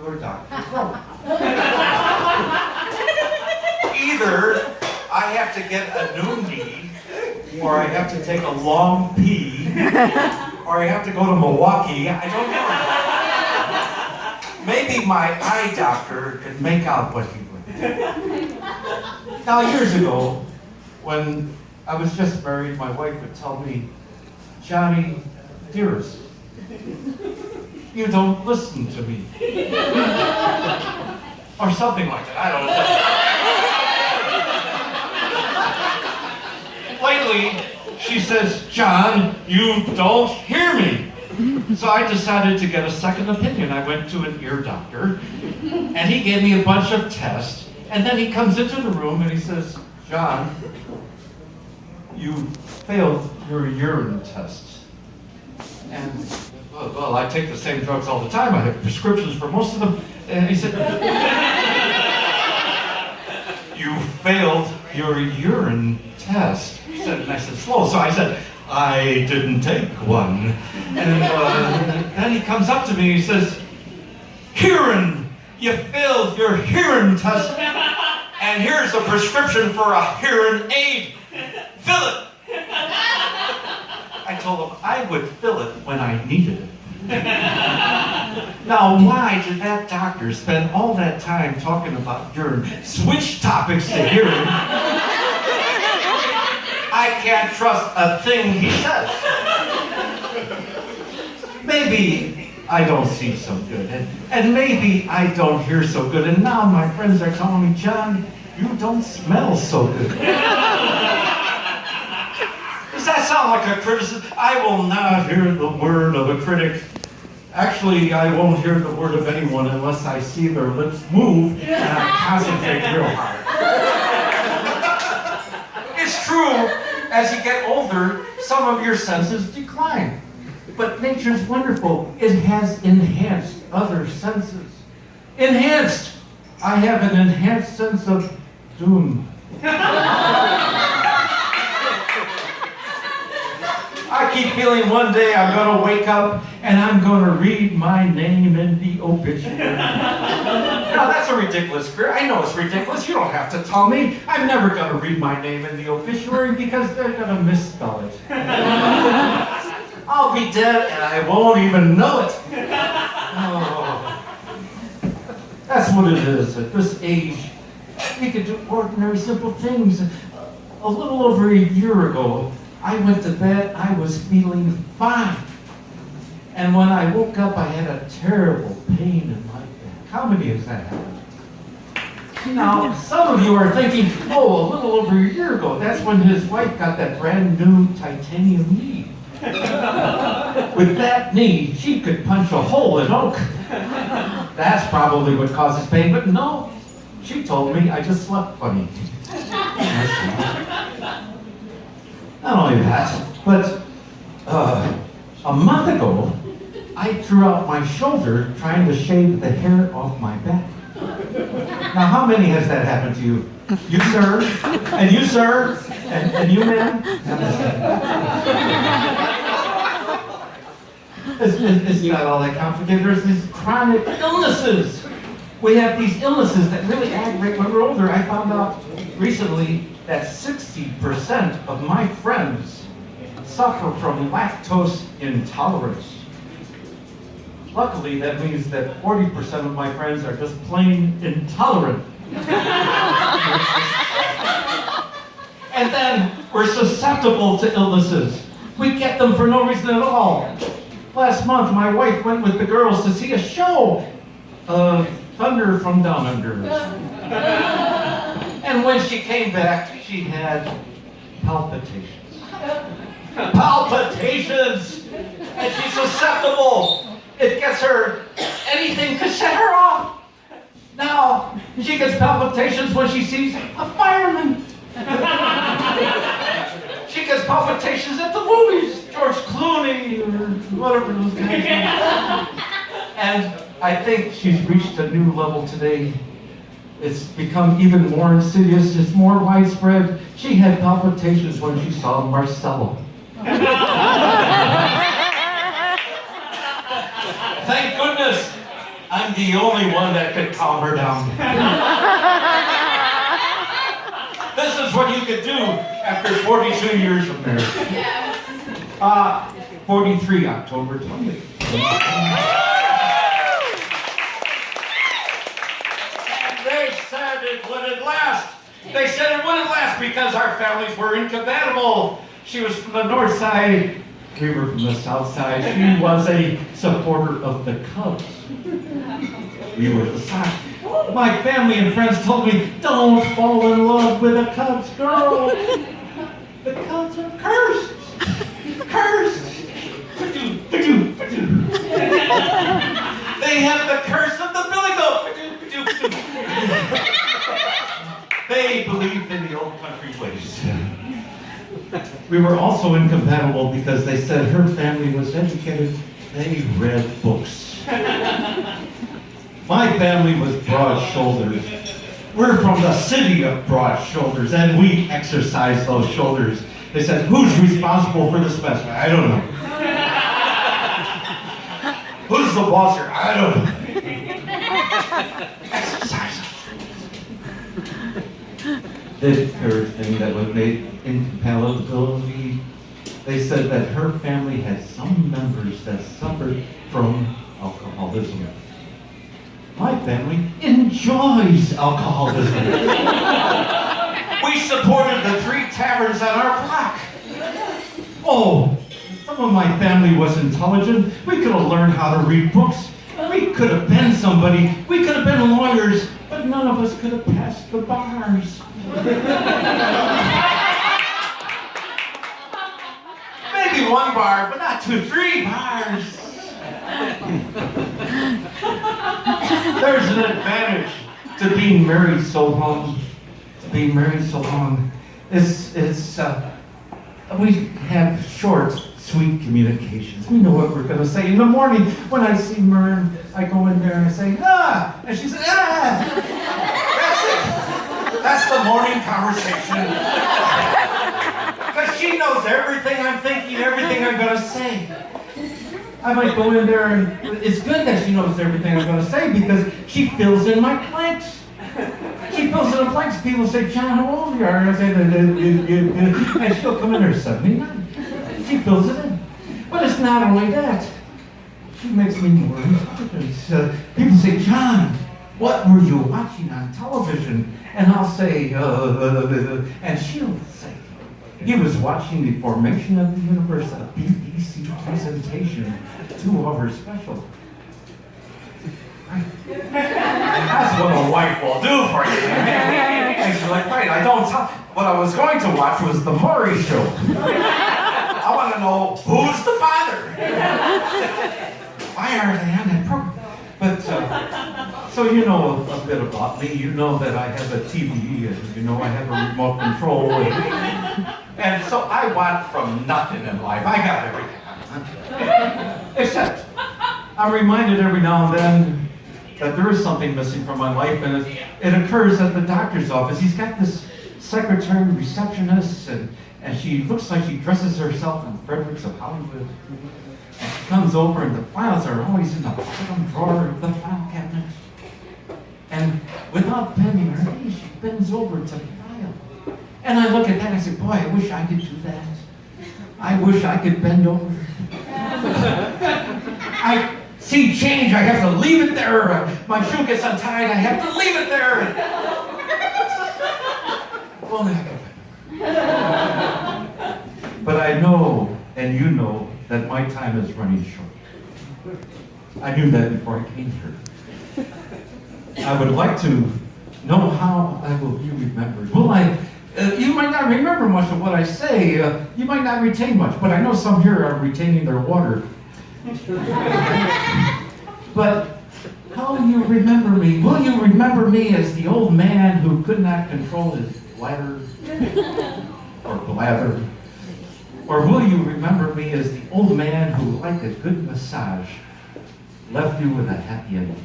your doctor's note. Either I have to get a new knee, or I have to take a long pee, or I have to go to Milwaukee. I don't know. Maybe my eye doctor could make out what he would do. Now, years ago, when I was just married, my wife would tell me, Johnny, dearest, you don't listen to me. Or something like that, I don't know. Lately, she says, John, you don't hear me. So I decided to get a second opinion. I went to an ear doctor, and he gave me a bunch of tests, and then he comes into the room and he says, John, you failed your urine test. And, well, I take the same drugs all the time. I have prescriptions for most of them. And he said, you failed your urine test. He said, and I said, slow. So I said, I didn't take one. And then he comes up to me and he says, hearing, you failed your hearing test. And here's a prescription for a hearing aid. Fill it. I told him I would fill it when I needed it. Now, why did that doctor spend all that time talking about urine? Switch topics to hearing. I can't trust a thing he says. Maybe I don't see so good, and maybe I don't hear so good, and now my friends are telling me, John, you don't smell so good. Does that sound like a criticism? I will not hear the word of a critic. Actually, I won't hear the word of anyone unless I see their lips move and I concentrate real hard. It's true, as you get older, some of your senses decline. But nature's wonderful. It has enhanced other senses. Enhanced! I have an enhanced sense of doom. I keep feeling one day I'm going to wake up and I'm going to read my name in the obituary. Now, that's a ridiculous fear. I know it's ridiculous. You don't have to tell me. I'm never going to read my name in the obituary because they're going to misspell it. I'll be dead and I won't even know it. Oh. That's what it is at this age. We could do ordinary, simple things. A little over a year ago, I went to bed, I was feeling fine. And when I woke up, I had a terrible pain in my back. How many has that happened? Now, some of you are thinking, oh, a little over a year ago, that's when his wife got that brand new titanium knee. With that knee, she could punch a hole in oak. That's probably what causes pain, but no, she told me I just slept funny. Not only that, but a month ago, I threw out my shoulder trying to shave the hair off my back. Now, how many has that happened to you? You, sir, and you, sir, and you, ma'am? It's not all that complicated. There's these chronic illnesses. We have these illnesses that really aggravate when we're older. I found out recently that 60% of my friends suffer from lactose intolerance. Luckily, that means that 40% of my friends are just plain intolerant. And then we're susceptible to illnesses. We get them for no reason at all. Last month, my wife went with the girls to see a show, Thunder from Down Under. And when she came back, she had palpitations. Palpitations! And she's susceptible. It gets her, anything could set her off. Now, she gets palpitations when she sees a fireman. She gets palpitations at the movies, George Clooney or whatever those guys are. And I think she's reached a new level today. It's become even more insidious, it's more widespread. She had palpitations when she saw Marcello. Thank goodness I'm the only one that could calm her down. This is what you could do after 42 years of marriage. Yes. 43, October 20th. And they said it wouldn't last. They said it wouldn't last because our families were incompatible. She was from the north side. We were from the south side. She was a supporter of the Cubs. We were the Sox. My family and friends told me, don't fall in love with a Cubs girl. The Cubs are cursed. Cursed. They have the curse of the billy goat. They believed in the old country ways. We were also incompatible because they said her family was educated. They read books. My family was broad shoulders. We're from the city of broad shoulders, and we exercise those shoulders. They said, who's responsible for this mess? I don't know. Who's the boss here? I don't know. Exercise. The third thing that was made incompatibility, they said that her family had some members that suffered from alcoholism. My family enjoys alcoholism. We supported the 3 taverns on our block. Oh, some of my family was intelligent. We could have learned how to read books. We could have been somebody. We could have been lawyers, but none of us could have passed the bars. Maybe 1 bar, but not 2, 3 bars. There's an advantage to being married so long. We have short, sweet communications. We know what we're going to say. In the morning, when I see Mern, I go in there and I say, ah! And she says, ah! That's it. That's the morning conversation. Because she knows everything I'm thinking, everything I'm going to say. I might go in there and it's good that she knows everything I'm going to say because she fills in my blanks. She fills in the blanks. People say, John, how old are you? And I say, and she'll come in there 79. She fills it in. But it's not only that. She makes me more intelligent. People say, John, what were you watching on television? And I'll say, and she'll say, he was watching the formation of the universe, a BBC presentation, 2-hour special. Right. That's what a wife will do for you. And she's like, right, I don't tell. What I was going to watch was the Murray Show. I want to know who's the father. Why are they on that program? But, so you know a bit about me. You know that I have a TV, and you know I have a remote control. And so I want from nothing in life. I got everything. Except, I'm reminded every now and then that there is something missing from my life, and it occurs at the doctor's office. He's got this secretary, receptionist, and she looks like she dresses herself in Fredericks of Hollywood. And she comes over, and the files are always in the bottom drawer of the file cabinet. And without bending her knees, she bends over to file. And I look at that and I say, boy, I wish I could do that. I wish I could bend over. I see change, I have to leave it there. My shoe gets untied, I have to leave it there. If only I could. But I know, and you know, that my time is running short. I knew that before I came here. I would like to know how I will be remembered. Will I? You might not remember much of what I say. You might not retain much, but I know some here are retaining their water. But how will you remember me? Will you remember me as the old man who could not control his bladder or blather? Or will you remember me as the old man who, like a good massage, left you with a happy ending?